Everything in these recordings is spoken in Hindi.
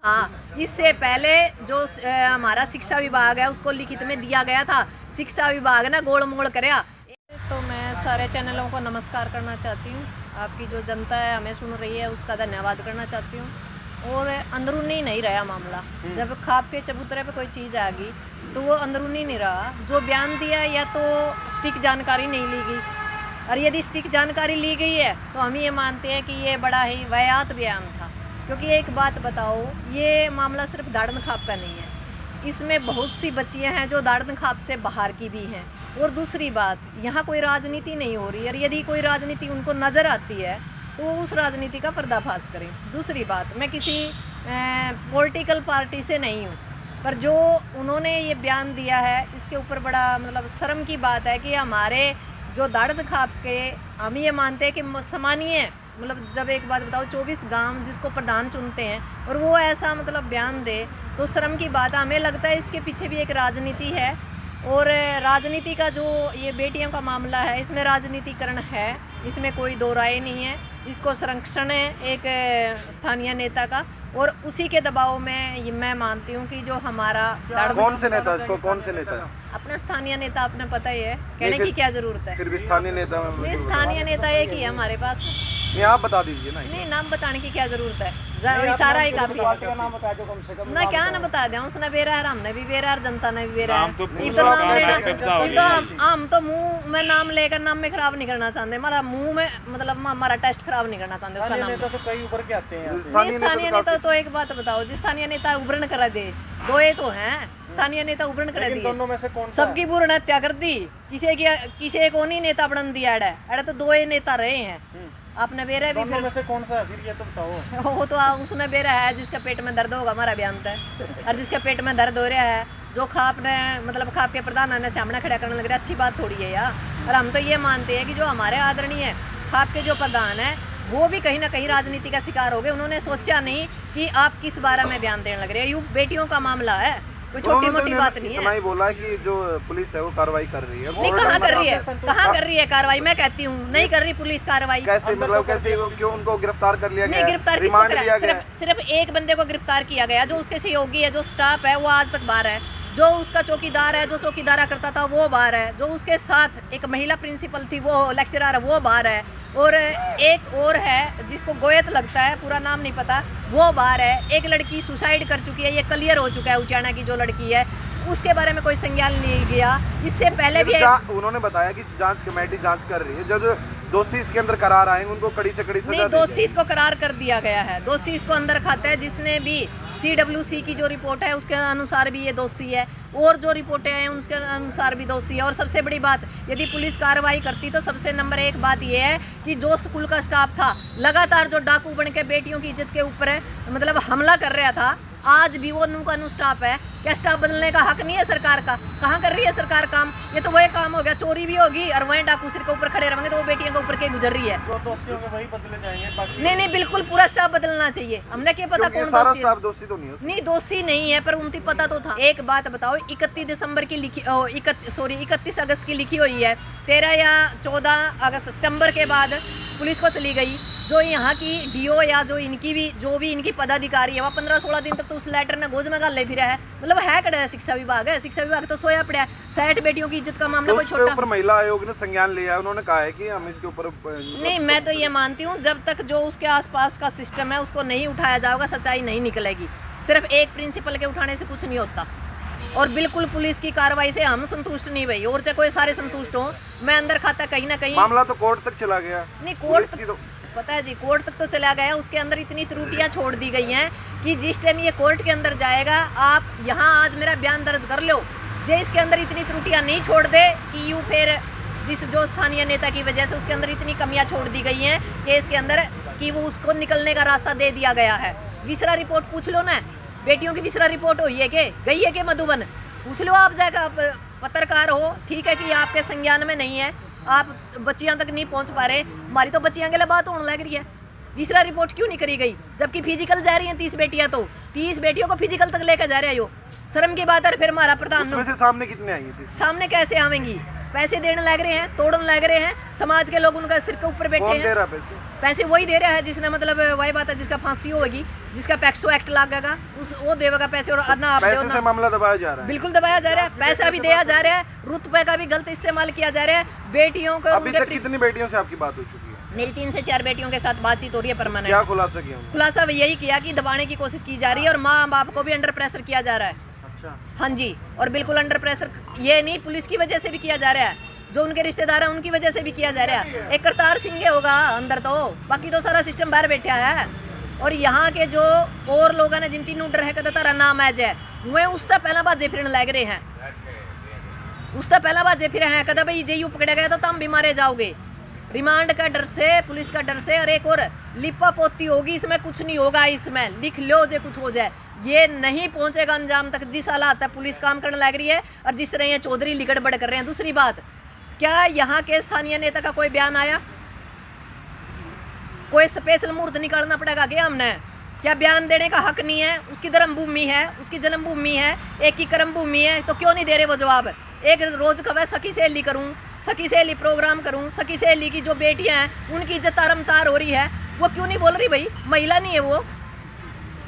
हाँ, इससे पहले जो हमारा शिक्षा विभाग है उसको लिखित में दिया गया था, शिक्षा विभाग ने गोल मोड़ कराया। तो मैं सारे चैनलों को नमस्कार करना चाहती हूँ। आपकी जो जनता है हमें सुन रही है उसका धन्यवाद करना चाहती हूँ। और अंदरूनी नहीं रहा मामला, जब खाप के चबूतरे पे कोई चीज़ आ गई तो वो अंदरूनी नहीं रहा। जो बयान दिया या तो सटीक जानकारी नहीं ली गई, और यदि सटीक जानकारी ली गई है तो हम ये मानते हैं कि ये बड़ा ही वाहियात बयान था। क्योंकि एक बात बताओ, ये मामला सिर्फ दाड़न खाप का नहीं है, इसमें बहुत सी बच्चियां हैं जो दाड़न खाप से बाहर की भी हैं। और दूसरी बात, यहाँ कोई राजनीति नहीं हो रही, और यदि कोई राजनीति उनको नज़र आती है तो वो उस राजनीति का पर्दाफाश करें। दूसरी बात, मैं किसी पॉलिटिकल पार्टी से नहीं हूँ, पर जो उन्होंने ये बयान दिया है इसके ऊपर बड़ा मतलब शर्म की बात है कि हमारे जो दाड़न खाप के हम ये मानते हैं कि सामान्य मतलब जब एक बात बताओ 24 गांव जिसको प्रधान चुनते हैं और वो ऐसा मतलब बयान दे तो शर्म की बात है। हमें लगता है इसके पीछे भी एक राजनीति है, और राजनीति का जो ये बेटियों का मामला है इसमें राजनीतिकरण है, इसमें कोई दो राय नहीं है। इसको संरक्षण है एक स्थानीय नेता का, और उसी के दबाव में मैं मानती हूँ कि जो हमारा कौन से नेता, इसको कौन से नेता? अपना स्थानीय नेता, आपने पता ही है, कहने की क्या जरूरत है। फिर भी स्थानीय नेता नहीं, स्थानीय नेता एक ही है हमारे पास। नहीं, आप बता दीजिए ना। नहीं, नाम बताने की क्या जरूरत है, इशारा ही काफी है ना। क्या ना बता दें, उसने बेरा है, हमने भी बेरा है, जनता ने भी बेरा है। हम तो मुंह में नाम लेकर नाम में खराब नहीं करना चाहते, हमारा मुंह में मतलब हमारा टेस्ट खराब नहीं करना चाहते उसका नाम। तो कई उभर के आते हैं। स्थानीय नेता तो एक बात बताओ, जिस स्थानीय नेता उभरण करा दे, दो ये तो हैं स्थानीय नेता उभरण करा दिए, दोनों में से कौन सबकी पूर्ण हत्या कर दी, किसी को नहीं नेता बन दिया है, तो दो ये नेता रहे हैं। आपने बेरा भी दोनों में से कौन सा है फिर ये तो बताओ। वो तो उसमें बेरा है जिसका पेट में दर्द होगा, हमारा बयान है, और जिसके पेट में दर्द हो रहा है जो खाप ने मतलब खाप के प्रधान ने सामने खड़ा करने लग रहा है, अच्छी बात थोड़ी है यार। और हम तो ये मानते हैं कि जो हमारे आदरणीय खाप के जो प्रधान है वो भी कहीं ना कहीं राजनीति का शिकार हो गए। उन्होंने सोचा नहीं कि आप किस बारे में बयान देने लग रहे हैं। यूँ बेटियों का मामला है, कोई छोटी मोटी बात नहीं है। नहीं बोला कि जो पुलिस है वो कार्रवाई कर रही है। नहीं, कहाँ कर रही है, कहाँ कर रही है कार्रवाई? मैं कहती हूँ नहीं कर रही पुलिस कार्रवाई। कैसे मतलब कैसे, क्यों उनको गिरफ्तार कर लिया गया? नहीं, गिरफ्तार किसको करा? सिर्फ एक बंदे को गिरफ्तार किया गया, जो उसके सहयोगी है, जो स्टाफ है वो आज तक बाहर है, जो उसका चौकीदार है, जो चौकीदारा करता था वो बाहर है, जो उसके साथ एक महिला प्रिंसिपल थी वो लेक्चरर है वो बाहर है, और एक और है जिसको गोयत लगता है, पूरा नाम नहीं पता, वो बाहर है। एक लड़की सुसाइड कर चुकी है, ये क्लियर हो चुका है, उचाना की जो लड़की है उसके बारे में कोई संज्ञान नहीं गया। इससे पहले भी उन्होंने बताया कि जांच कमेटी जांच कर रही है, जब दोषी इसके अंदर करार आएंगे उनको कड़ी से कड़ी सजा नहीं, दोषी इसको करार कर दिया गया है, दोषी इसको अंदर खाता है। जिसने भी CWC की जो रिपोर्ट है उसके अनुसार भी ये दोषी है, और जो रिपोर्टें हैं उसके अनुसार भी दोषी है। और सबसे बड़ी बात, यदि पुलिस कार्रवाई करती तो सबसे नंबर एक बात ये है कि जो स्कूल का स्टाफ था लगातार जो डाकू बन के बेटियों की इज्जत के ऊपर मतलब हमला कर रहा था, आज भी वो नु स्टाफ है। क्या स्टाफ बदलने का हक नहीं है सरकार का? कहाँ कर रही है सरकार काम? ये तो वही काम हो गया, चोरी भी होगी और वहीं डाकू सिर के ऊपर खड़े रहेंगे तो वो बेटियों के ऊपर के गुजर रही है। जो दोषी होंगे वही बदले जाएंगे। नहीं, बिल्कुल पूरा स्टाफ बदलना चाहिए। हमने क्या पता कौन दोषी है? दोषी तो नहीं है। नहीं, दोषी नहीं है, पर उनकी पता तो था। एक बात बताओ, 31 दिसंबर की लिखी 31 अगस्त की लिखी हुई है, 13 या 14 सितंबर के बाद पुलिस को चली गई। जो यहाँ की DO या जो भी इनकी पदाधिकारी है वह 15-16 दिन तक तो उस लेटर ने गोज में गाले फिरा है। मतलब है कड़ा है शिक्षा विभाग है, शिक्षा विभाग तो सोया पड़ा है। 60 बेटियों की इज्जत का मामला कोई छोटा ऊपर महिला आयोग ने संज्ञान लिया है, उन्होंने कहा है कि हम इसके ऊपर नहीं। मैं तो ये मानती हूँ जब तक जो उसके आसपास का सिस्टम है उसको नहीं उठाया जाएगा सच्चाई नहीं निकलेगी। सिर्फ एक प्रिंसिपल के उठाने से कुछ नहीं होता, और बिल्कुल पुलिस की कार्रवाई से हम संतुष्ट नहीं भाई, और चाहे कोई सारे संतुष्ट हो। मैं अंदर खाता कहीं ना कहीं मामला तो कोर्ट तक चला गया। नहीं, कोर्ट तक पता है जी, कोर्ट तक तो चला गया। उसके अंदर इतनी त्रुटियां छोड़ दी गई हैं कि जिस टाइम ये कोर्ट के अंदर जाएगा, आप यहाँ आज मेरा बयान दर्ज कर लो, जे इसके अंदर इतनी त्रुटियां नहीं छोड़ दे कि यूँ फिर जो स्थानीय नेता की वजह से उसके अंदर इतनी कमियां छोड़ दी गई हैं कि इसके अंदर कि वो उसको निकलने का रास्ता दे दिया गया है। विसरा रिपोर्ट पूछ लो ना, बेटियों की विसरा रिपोर्ट हुई है कि गई है कि मधुबन, पूछ लो आप जाकर। आप पत्रकार हो, ठीक है कि आपके संज्ञान में नहीं है, आप बच्चियां तक नहीं पहुंच पा रहे, हमारी तो बच्चियां के लिए बात होने लग रही है। विसरा रिपोर्ट क्यों नहीं करी गई? जबकि फिजिकल जा रही हैं 30 बेटियां, तो 30 बेटियों को फिजिकल तक लेकर जा रहे हो। शर्म की बात है। फिर हमारा प्रधान उसमें से सामने कितने आएंगे? सामने कैसे आवेंगी? पैसे देने लग रहे हैं, तोड़ने लग रहे हैं, समाज के लोग उनका सिर के ऊपर बैठे कौन दे हैं। रहा पैसे? पैसे वही दे रहा है जिसने मतलब वही बात है, जिसका फांसी होगी, जिसका पैक्सो एक्ट लगेगा, उस वो देगा पैसे। और ना आप दो पैसे ना, से मामला दबाया जा रहा है। बिल्कुल दबाया जा रहा है, पैसा भी दिया जा रहा है, रुपए का भी गलत इस्तेमाल किया जा रहा है। बेटियों को अभी तक कितनी बेटियों से आपकी बात हो चुकी है? मेरी 3 से 4 बेटियों के साथ बातचीत हो रही है परमानेंट। क्या खुलासा किया उन्होंने? खुलासा यही किया कि दबाने की कोशिश की जा रही है और माँ बाप को भी अंडर प्रेशर किया जा रहा है। अच्छा, हाँ जी, और बिल्कुल अंडर प्रेशर ये नहीं, पुलिस की वजह से भी किया जा रहा है, जो उनके रिश्तेदार हैं उनकी वजह से भी किया जा रहा है। एक करतार सिंह होगा अंदर, तो बाकी तो सारा सिस्टम बाहर बैठा है। और यहाँ के जो और लोग हैं जिन तीनों डर है कदा तारा नाम है जय, वे उससे पहला बात जे फिर लग रहे हैं, उससे पहला बात जे फिर हैं कदा भाई जे यू पकड़ा गया तो तुम भी मारे जाओगे। रिमांड का डर से, पुलिस का डर से। और एक और लिपा पोती होगी, इसमें कुछ नहीं होगा, इसमें लिख लो जो कुछ हो जाए, ये नहीं पहुंचेगा अंजाम तक। जिस हालात है पुलिस काम करने लग रही है और जिस तरह ये चौधरी लिगड़ बड़ कर रहे हैं। दूसरी बात, क्या यहाँ के स्थानीय नेता का कोई बयान आया? कोई स्पेशल मुहूर्त निकालना पड़ेगा क्या हमने? क्या बयान देने का हक नहीं है? उसकी धर्मभूमि है, उसकी जन्मभूमि है, एक ही कर्म भूमि है, तो क्यों नहीं दे रहे वो जवाब? एक रोज कब सखी सहेली करूं, सखी सहेली प्रोग्राम करूं, सखी सहेली की जो बेटियां हैं उनकी इज्जत तारमतार हो रही है, वो क्यों नहीं बोल रही? भाई महिला नहीं है वो?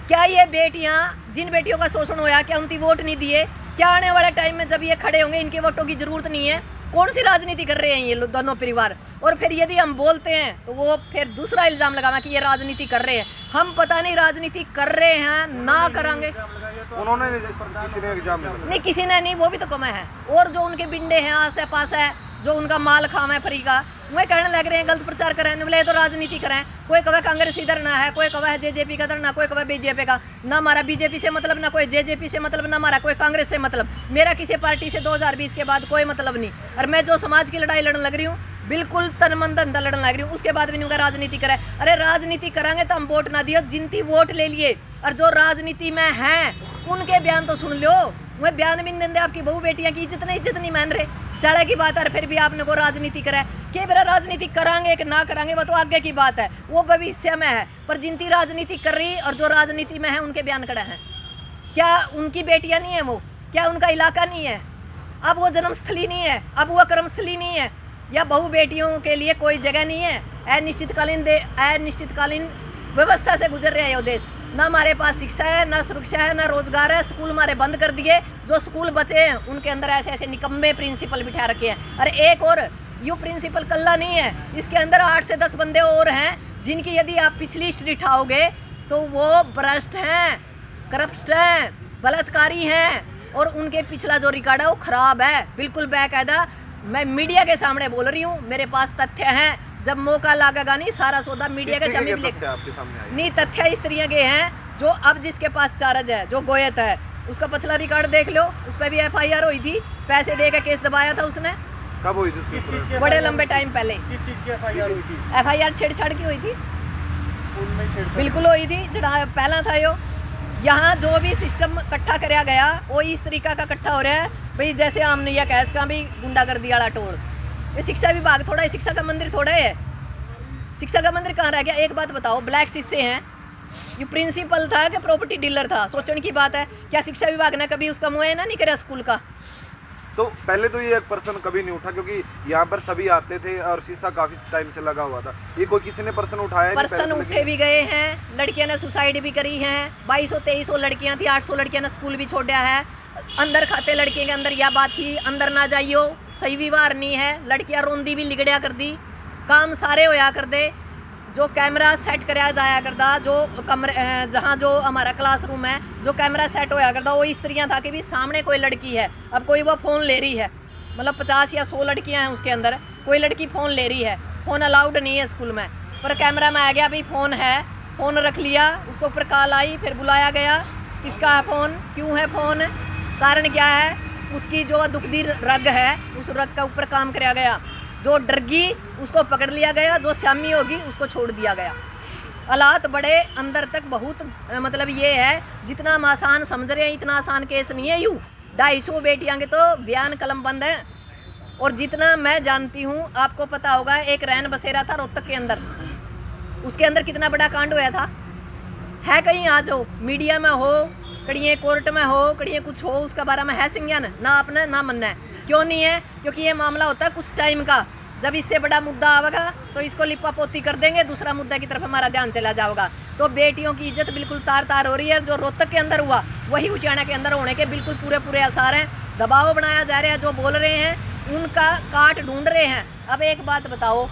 क्या ये बेटियां, जिन बेटियों का शोषण होया, क्या उनकी वोट नहीं दिए? क्या आने वाले टाइम में जब ये खड़े होंगे इनके वोटों की जरूरत नहीं है? कौन सी राजनीति कर रहे हैं ये दोनों परिवार? और फिर यदि हम बोलते हैं तो वो फिर दूसरा इल्जाम लगावा कि ये राजनीति कर रहे हैं। हम पता नहीं राजनीति कर रहे हैं ना करांगे। उन्होंने किसी ने एग्जाम में नहीं, किसी ने नहीं, वो भी तो कम है। और जो उनके बिंडे हैं आस पास है, जो उनका माल खाम है फ्री का, वह कहने लग रहे हैं गलत प्रचार करें, बोले तो राजनीति करें। कोई कहे कांग्रेसी धरना है, कोई कहे जेजेपी का धरना, कोई कहे बीजेपी का। ना हमारा बीजेपी से मतलब, ना कोई जेजेपी से मतलब, ना हमारा कोई कांग्रेस से मतलब। मेरा किसी पार्टी से 2020 के बाद कोई मतलब नहीं। और मैं जो समाज की लड़ाई लड़ने लग रही हूँ, बिल्कुल तन मन धन लड़ने लग रही हूँ, उसके बाद भी नहीं राजनीति करें। अरे राजनीति करांगे तो हम वोट ना दियो, जिनती वोट ले लिए। और जो राजनीति में हैं उनके बयान तो सुन लो, वह बयान भी नहीं देंगे। आपकी बहू बेटियां की इज्जत नहीं मान रहे, चढ़े की बात है। फिर भी आपने को राजनीति करा कि मेरा राजनीति करांगे कि ना करांगे वो तो आगे की बात है, वो भविष्य में है। पर जिनती राजनीति कर रही और जो राजनीति में है उनके बयान खड़े हैं। क्या उनकी बेटियां नहीं है वो? क्या उनका इलाका नहीं है? अब वो जन्मस्थली नहीं है, अब वो कर्मस्थली नहीं है, या बहु बेटियों के लिए कोई जगह नहीं है? अनिश्चितकालीन व्यवस्था से गुजर रहा है ये देश। ना हमारे पास शिक्षा है, ना सुरक्षा है, ना रोजगार है। स्कूल हमारे बंद कर दिए, जो स्कूल बचे हैं उनके अंदर ऐसे ऐसे निकम्मे प्रिंसिपल बिठा रखे हैं। अरे एक और यू प्रिंसिपल कल्ला नहीं है, इसके अंदर 8 से 10 बंदे और हैं जिनकी यदि आप पिछली हिस्ट्री उठाओगे तो वो भ्रष्ट हैं, करप्ट हैं, बलात्कारी हैं। और उनके पिछला जो रिकॉर्ड है वो खराब है, बिल्कुल बाकायदा। मैं मीडिया के सामने बोल रही हूँ, मेरे पास तथ्य हैं। जब मौका लगेगा नहीं सारा सौदा मीडिया के सामने नहीं। तथ्य इस तरह के हैं जो अब जिसके पास चार्ज है, जो गोयत है, उसका पिछला रिकॉर्ड देख लो, उस पर भी FIR हुई थी, पैसे दे के केस दबाया था उसने। कब हुई थी? बड़े लंबे टाइम पहले। किस चीज की FIR हुई थी? FIR छेड़छाड़ की हुई थी, स्कूल में छेड़छाड़ बिल्कुल हुई थी। जहाँ पहला था यो, यहाँ जो भी सिस्टम इकट्ठा कराया गया वो इस तरीका का इकट्ठा हो रहा है भाई, जैसे हमने यह कैस का भी गुंडागर्दी वाला टोल। ये शिक्षा विभाग थोड़ा है, शिक्षा का मंदिर थोड़ा है। शिक्षा का मंदिर कहाँ रह गया? एक बात बताओ, ब्लैक शीशे हैं, ये प्रिंसिपल था कि प्रॉपर्टी डीलर था? सोचने की बात है। क्या शिक्षा विभाग ने कभी उसका मुआयना नहीं करा स्कूल का? तो पहले तो ये एक पर्सन कभी नहीं उठा, क्योंकि यहाँ पर सभी आते थे और शीशा काफी टाइम से लगा हुआ था। ये कोई किसी ने पर्सन उठाया? पर्सन उठे भी गए हैं, लड़कियां ने सुसाइड भी करी हैं। 2200-2300 लड़कियां थी, 800 लड़कियां ने स्कूल भी छोड़ा है। अंदर खाते लड़के के अंदर यह बात थी, अंदर ना जाइयो, सही व्यवहार नहीं है। लड़कियां रोंदी भी लिगड़िया कर दी, काम सारे होया कर दे। जो कैमरा सेट कराया जाया करता, जो कमरे जहाँ जो हमारा क्लासरूम है, जो कैमरा सेट होया करता वो इस तरह था कि भी सामने कोई लड़की है, अब कोई वो फ़ोन ले रही है, मतलब 50 या 100 लड़कियां हैं उसके अंदर, कोई लड़की फ़ोन ले रही है, फ़ोन अलाउड नहीं है स्कूल में, पर कैमरा में आ गया भाई फ़ोन है, फ़ोन रख लिया, उसके ऊपर कॉल आई, फिर बुलाया गया, किसका है फ़ोन, क्यों है फ़ोन, कारण क्या है, उसकी जो दुखदी रग है उस रग के ऊपर काम कराया गया। जो डरगी उसको पकड़ लिया गया, जो शामी होगी उसको छोड़ दिया गया। हालात बड़े अंदर तक बहुत, मतलब ये है जितना हम आसान समझ रहे हैं इतना आसान केस नहीं है। यूँ 250 बेटियाँ के तो बयान कलम बंद है। और जितना मैं जानती हूँ, आपको पता होगा, एक रैन बसेरा था रोहतक के अंदर, उसके अंदर कितना बड़ा कांड हुआ था। है कहीं आज हो मीडिया में हो, कड़िए कोर्ट में हो, कड़िए कुछ हो, उसका बारे में है संज्ञान ना अपना ना मनना है। क्यों नहीं है? क्योंकि ये मामला होता है कुछ टाइम का, जब इससे बड़ा मुद्दा आवेगा तो इसको लिपा पोती कर देंगे, दूसरा मुद्दा की तरफ हमारा ध्यान चला जाएगा। तो बेटियों की इज्जत बिल्कुल तार तार हो रही है। जो रोहतक के अंदर हुआ वही उचाना के अंदर होने के बिल्कुल पूरे पूरे आसार हैं। दबाव बनाया जा रहा है, जो बोल रहे हैं उनका काट ढूंढ रहे हैं। अब एक बात बताओ,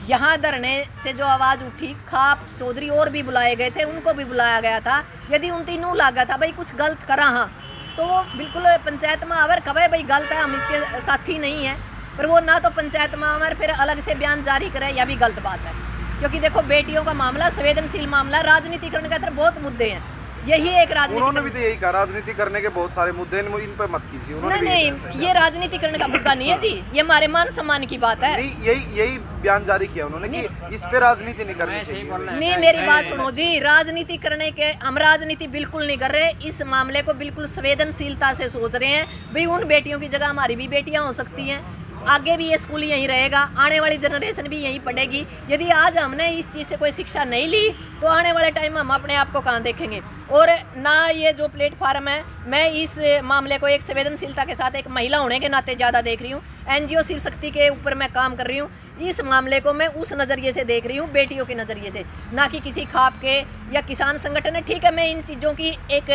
यहाँ धरने से जो आवाज़ उठी, खाप चौधरी और भी बुलाए गए थे, उनको भी बुलाया गया था। यदि उन तीनों लगा था भाई कुछ गलत करा, हाँ, तो वो बिल्कुल पंचायत में आवर कवे भाई गलत है, हम इसके साथी नहीं है, पर वो ना तो पंचायत में आवर फिर अलग से बयान जारी करे, यह भी गलत बात है। क्योंकि देखो बेटियों का मामला संवेदनशील मामला, राजनीतिकरण के तरफ बहुत मुद्दे हैं, यही एक उन्होंने भी तो यही कहा, राजनीति करने के बहुत सारे मुद्दे हैं, इन पे मत कीजिए। नहीं, ये राजनीतिकरण का मुद्दा नहीं है जी, ये हमारे मान सम्मान की बात है। नहीं, यही बयान जारी किया उन्होंने कि इस पे राजनीति नहीं करनी चाहिए। नहीं, मेरी बात सुनो जी, राजनीति करने के हम राजनीति बिल्कुल नहीं कर रहे। इस मामले को बिल्कुल संवेदनशीलता से सोच रहे हैं भाई उन बेटियों की जगह हमारी भी बेटियां हो सकती हैं, आगे भी ये स्कूल यहीं रहेगा, आने वाली जनरेशन भी यहीं पढ़ेगी। यदि आज हमने इस चीज़ से कोई शिक्षा नहीं ली तो आने वाले टाइम में हम अपने आप को कहाँ देखेंगे। और ना ये जो प्लेटफार्म है, मैं इस मामले को एक संवेदनशीलता के साथ एक महिला होने के नाते ज़्यादा देख रही हूँ। NGO शिव शक्ति के ऊपर मैं काम कर रही हूँ, इस मामले को मैं उस नज़रिए से देख रही हूँ, बेटियों के नज़रिए से, ना कि किसी खाप के या किसान संगठन है। ठीक है, मैं इन चीज़ों की एक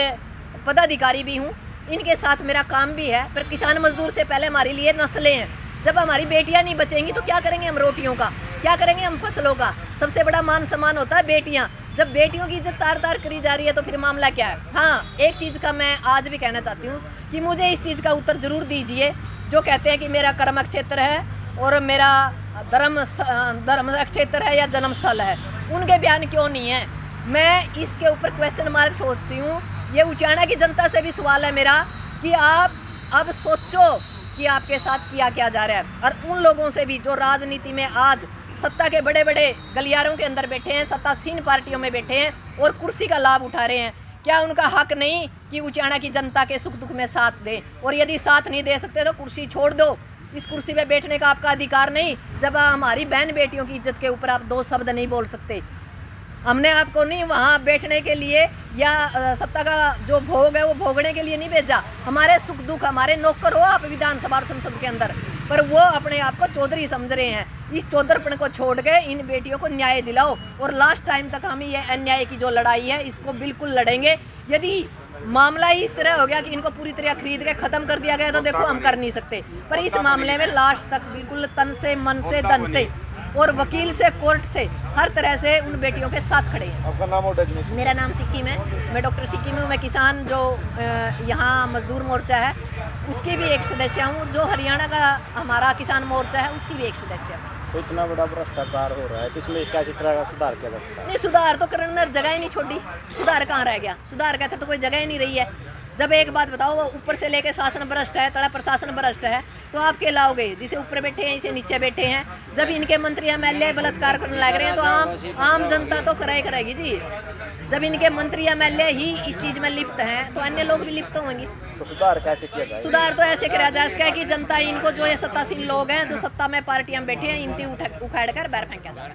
पदाधिकारी भी हूँ, इनके साथ मेरा काम भी है, पर किसान मजदूर से पहले हमारे लिए नस्लें हैं। जब हमारी बेटियां नहीं बचेंगी तो क्या करेंगे हम रोटियों का, क्या करेंगे हम फसलों का? सबसे बड़ा मान सम्मान होता है बेटियां। जब बेटियों की इज्जत तार तार करी जा रही है तो फिर मामला क्या है? हाँ, एक चीज़ का मैं आज भी कहना चाहती हूँ कि मुझे इस चीज़ का उत्तर ज़रूर दीजिए। जो कहते हैं कि मेरा कर्म क्षेत्र है और मेरा धर्म क्षेत्र है या जन्म स्थल है, उनके बयान क्यों नहीं है? मैं इसके ऊपर क्वेश्चन मार्क सोचती हूँ। ये उचाना की जनता से भी सवाल है मेरा कि आप अब सोचो कि आपके साथ किया क्या जा रहा है। और उन लोगों से भी जो राजनीति में आज सत्ता के बड़े बड़े गलियारों के अंदर बैठे हैं, सत्तासीन पार्टियों में बैठे हैं और कुर्सी का लाभ उठा रहे हैं, क्या उनका हक नहीं कि उचाना की जनता के सुख दुख में साथ दें? और यदि साथ नहीं दे सकते तो कुर्सी छोड़ दो, इस कुर्सी पे बैठने का आपका अधिकार नहीं। जब हमारी बहन बेटियों की इज्जत के ऊपर आप दो शब्द नहीं बोल सकते, हमने आपको नहीं वहाँ बैठने के लिए या सत्ता का जो भोग है वो भोगने के लिए नहीं भेजा। हमारे सुख दुख, हमारे नौकर हो आप विधानसभा और संसद के अंदर, पर वो अपने आप को चौधरी समझ रहे हैं। इस चौधरपन को छोड़ के इन बेटियों को न्याय दिलाओ, और लास्ट टाइम तक हम ये अन्याय की जो लड़ाई है इसको बिल्कुल लड़ेंगे। यदि मामला ही इस तरह हो गया कि इनको पूरी तरह खरीद के ख़त्म कर दिया गया तो देखो हम कर नहीं सकते, पर इस मामले में लास्ट तक बिल्कुल तन से मन से धन से और वकील से कोर्ट से हर तरह से उन बेटियों के साथ खड़े हैं। आपका नाम और डेजिग्नेशन? मेरा नाम सिक्किम है, मैं डॉक्टर सिक्किम हूँ। मैं किसान जो यहाँ मजदूर मोर्चा है उसकी भी एक सदस्य हूँ, जो हरियाणा का हमारा किसान मोर्चा है उसकी भी एक सदस्य हूँ। तो इतना बड़ा भ्रष्टाचार हो रहा है तो इसमें कैसी तरह का सुधार किया जा सकता है? नहीं, सुधार तो करने में जगह ही नहीं छोड़ी, सुधार कहाँ रह गया? सुधार कहते तो कोई जगह ही नहीं रही है। जब एक बात बताओ, वो ऊपर से लेके शासन भ्रष्ट है, तड़ा प्रशासन भ्रष्ट है, तो आप क्या लाओगे? जिसे ऊपर बैठे हैं इसे नीचे बैठे हैं। जब इनके मंत्री MLA बलात्कार करने लग रहे हैं तो आम जनता तो करेगी जी। जब इनके मंत्री MLA ही इस चीज़ में लिप्त हैं तो अन्य लोग भी लिप्त होंगे। तो सुधार कैसे किया जाए? सुधार तो ऐसे करा जा सके कि जनता इनको, जो ये सत्तासीन लोग हैं, जो सत्ता में पार्टियां बैठे हैं, इनकी उखाड़ कर बाहर फेंका जाए।